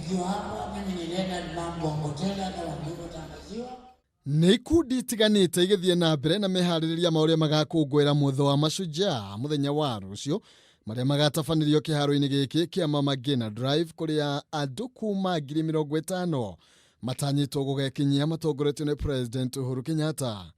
Nikiwa hapa mimi nilienda mambo hotela kama nilivyotangaziwa. Nĩ ikundi itiganĩte igĩthiĩ na mbere na meharĩrĩria ma ũrĩa magakũngũĩra mũthĩ wa mashujaa mũthenya wa rũciũ marĩa magatabanĩrio kĩharo-inĩ gĩkĩ kĩa Mama Ngina Drive kũrĩa andũ kuma 50,000 matanyĩtwo gũgekinyia matongoretio nĩ President Uhuru Kenyatta.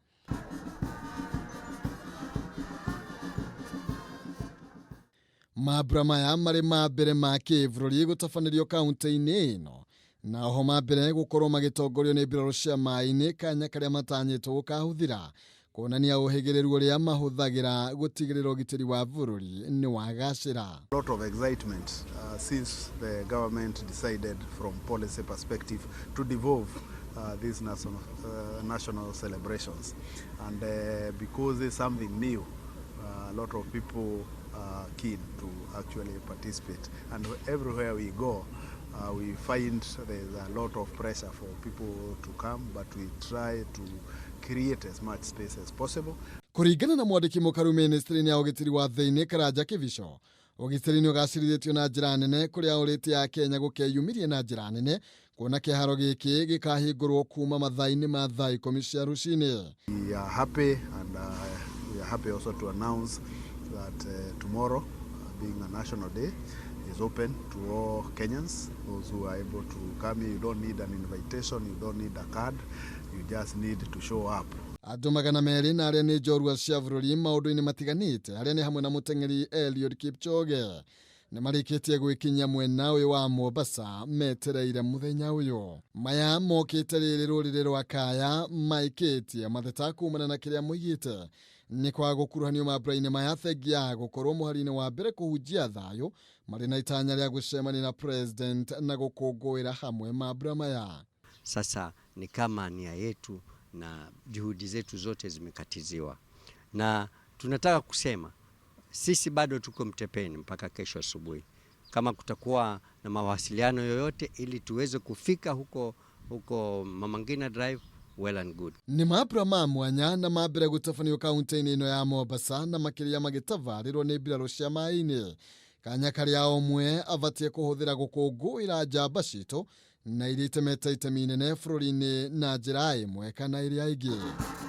Mambura maya marĩ ma mbere ma kĩbũrũri gũtabanĩrio kaunti-inĩ ĩno, na oho ma mbere gũkorwo magĩtongorio nĩ mbirarũ cia maĩ-inĩ kanya karĩa matanyĩtwo gũkahũthĩra kuonania ũhĩgĩrĩru ũrĩa mahũthagĩra gũtigĩrĩra ũgitĩri wa bũrũri nĩ wagacĩra. A lot of excitement since the government decided from policy perspective to devolve these national celebrations, and because it's something new, a lot of people are keen to actually participate, and everywhere we go we find there's a lot of pressure for people to come, but we try to create as much space as possible. Kũringana na mwandĩki mũkaru ministry-inĩ ya ũgitĩri wa thĩinĩ Karanja Kĩbico, ũgitĩri nĩ ũgacĩrithĩtio na njĩra nene kũrĩa ũrĩti ya Kenya gũkeyumĩrie na njĩra nene kuona kĩharo gĩkĩ gĩkahingũrwo kuma mathaa-inĩ ma thaa 10 cia rũcinĩ. We are happy, and we are happy also to announce that tomorrow, being a national day, is open to all Kenyans, those who are able to come here. You don't need an invitation, you don't need a card, you just need to show up. Andũ magana merĩ na arĩa nĩ njorua cia bũrũri maũndũ-inĩ matiganĩte arĩa nĩ hamwe na mũteng'eri Eliud Kipchoge nĩ marĩkĩtie gwĩkinyia mwena ũyũ wa Mombasa metereire mũthenya ũyũ. Maya mokĩte rĩrĩ rũrĩrĩ rwa kaya maikĩtie matheta kumana na kĩrĩa moigĩte nĩ kwa gũkuruhanio mambura-inĩ maya thengia gũkorwo mũhari-inĩ wa mbere kũhunjia thayũ marĩ na itanya rĩa gũcemania na president na gũkũngũĩra hamwe mambura maya. Sasa ni kama nia yetu na juhudi zetu zote zimekatiziwa, na tunataka kusema sisi bado tuko mtepeni mpaka kesho asubuhi. Kama kutakuwa na mawasiliano yoyote ili tuweze kufika huko Mama Ngina Drive, well and good. Ni mambura ma mwanya na mambere gũtabanio kaunti-inĩ ino ya Mombasa na makĩria magĩtabarĩrwo nĩ mbirarũ cia maĩ-inĩ. Kanya karĩa omwe abatie kũhũthĩra gũkũngũĩra njamba citũ na iria itemete itemi inene bũrũri-inĩ na njĩra ĩmwe kana ĩrĩa ĩngĩ.